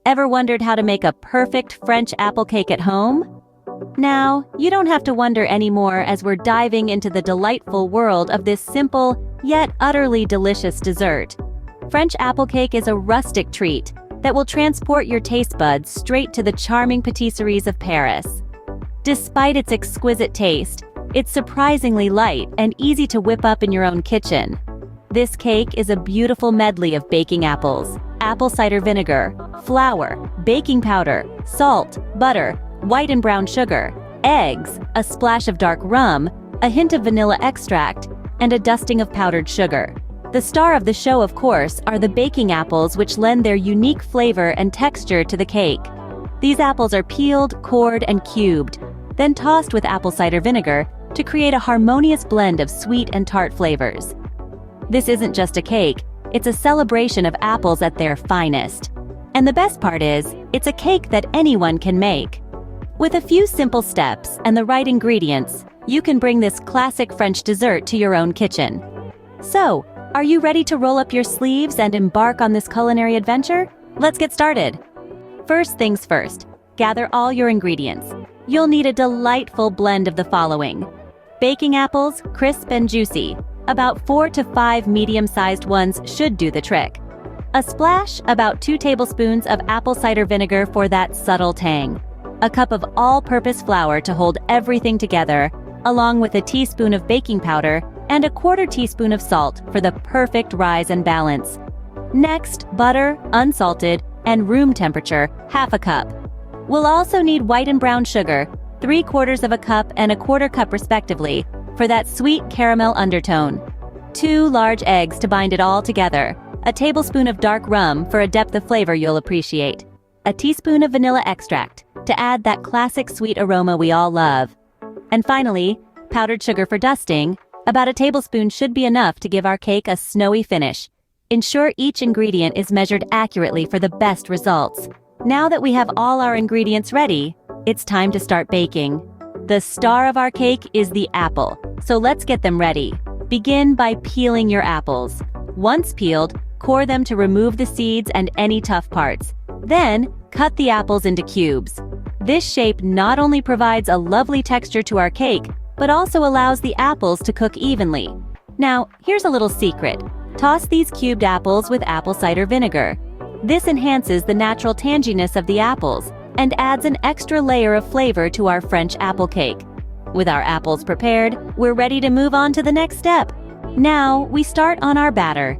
Ever wondered how to make a perfect French apple cake at home? Now, you don't have to wonder anymore as we're diving into the delightful world of this simple, yet utterly delicious dessert. French apple cake is a rustic treat that will transport your taste buds straight to the charming patisseries of Paris. Despite its exquisite taste, it's surprisingly light and easy to whip up in your own kitchen. This cake is a beautiful medley of baking apples, apple cider vinegar, flour, baking powder, salt, butter, white and brown sugar, eggs, a splash of dark rum, a hint of vanilla extract, and a dusting of powdered sugar. The star of the show, of course, are the baking apples, which lend their unique flavor and texture to the cake. These apples are peeled, cored, and cubed, then tossed with apple cider vinegar to create a harmonious blend of sweet and tart flavors. This isn't just a cake, it's a celebration of apples at their finest. And the best part is, it's a cake that anyone can make. With a few simple steps and the right ingredients, you can bring this classic French dessert to your own kitchen. So, are you ready to roll up your sleeves and embark on this culinary adventure? Let's get started. First things first, gather all your ingredients. You'll need a delightful blend of the following: baking apples, crisp and juicy. About 4 to 5 medium-sized ones should do the trick. A splash, about 2 tablespoons of apple cider vinegar for that subtle tang. A cup of all-purpose flour to hold everything together, along with a teaspoon of baking powder and a 1/4 teaspoon of salt for the perfect rise and balance. Next, butter, unsalted, and room temperature, half a cup. We'll also need white and brown sugar, 3/4 of a cup and a 1/4 cup respectively, for that sweet caramel undertone. 2 large eggs to bind it all together, a tablespoon of dark rum for a depth of flavor you'll appreciate, a teaspoon of vanilla extract to add that classic sweet aroma we all love. And finally, powdered sugar for dusting. About a tablespoon should be enough to give our cake a snowy finish. Ensure each ingredient is measured accurately for the best results. Now that we have all our ingredients ready, it's time to start baking. The star of our cake is the apple, so let's get them ready. Begin by peeling your apples. Once peeled, core them to remove the seeds and any tough parts. Then, cut the apples into cubes. This shape not only provides a lovely texture to our cake, but also allows the apples to cook evenly. Now, here's a little secret. Toss these cubed apples with apple cider vinegar. This enhances the natural tanginess of the apples and adds an extra layer of flavor to our French apple cake. With our apples prepared, we're ready to move on to the next step. Now, we start on our batter.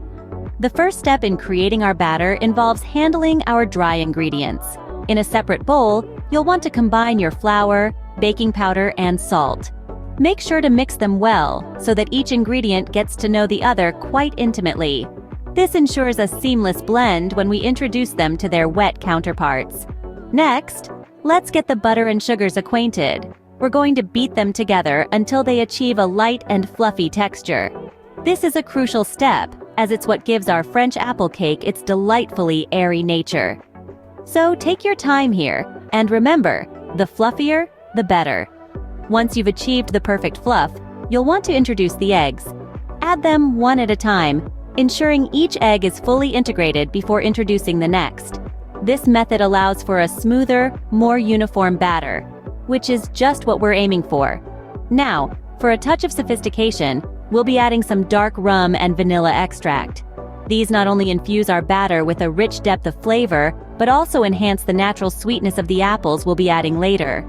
The first step in creating our batter involves handling our dry ingredients. In a separate bowl, you'll want to combine your flour, baking powder, and salt. Make sure to mix them well so that each ingredient gets to know the other quite intimately. This ensures a seamless blend when we introduce them to their wet counterparts. Next, let's get the butter and sugars acquainted. We're going to beat them together until they achieve a light and fluffy texture. This is a crucial step, as it's what gives our French apple cake its delightfully airy nature. So take your time here, and remember, the fluffier, the better. Once you've achieved the perfect fluff, you'll want to introduce the eggs. Add them one at a time, ensuring each egg is fully integrated before introducing the next. This method allows for a smoother, more uniform batter, which is just what we're aiming for. Now, for a touch of sophistication, we'll be adding some dark rum and vanilla extract. These not only infuse our batter with a rich depth of flavor, but also enhance the natural sweetness of the apples we'll be adding later.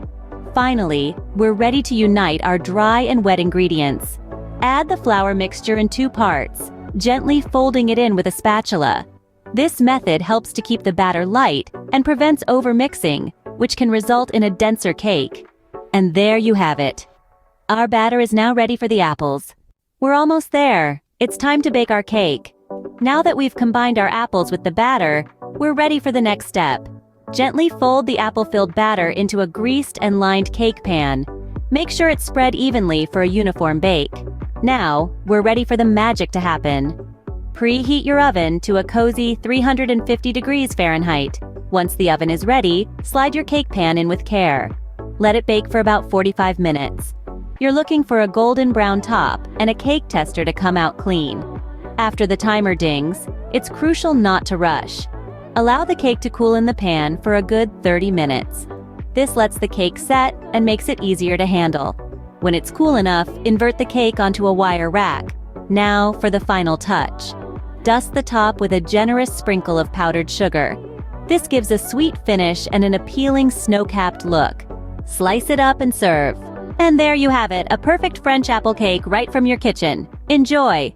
Finally, we're ready to unite our dry and wet ingredients. Add the flour mixture in 2 parts, gently folding it in with a spatula. This method helps to keep the batter light and prevents overmixing, which can result in a denser cake. And there you have it. Our batter is now ready for the apples. We're almost there. It's time to bake our cake. Now that we've combined our apples with the batter, we're ready for the next step. Gently fold the apple-filled batter into a greased and lined cake pan. Make sure it's spread evenly for a uniform bake. Now, we're ready for the magic to happen. Preheat your oven to a cozy 350 degrees Fahrenheit. Once the oven is ready, slide your cake pan in with care. Let it bake for about 45 minutes. You're looking for a golden brown top and a cake tester to come out clean. After the timer dings, it's crucial not to rush. Allow the cake to cool in the pan for a good 30 minutes. This lets the cake set and makes it easier to handle. When it's cool enough, invert the cake onto a wire rack. Now for the final touch. Dust the top with a generous sprinkle of powdered sugar. This gives a sweet finish and an appealing snow-capped look. Slice it up and serve. And there you have it, a perfect French apple cake right from your kitchen. Enjoy!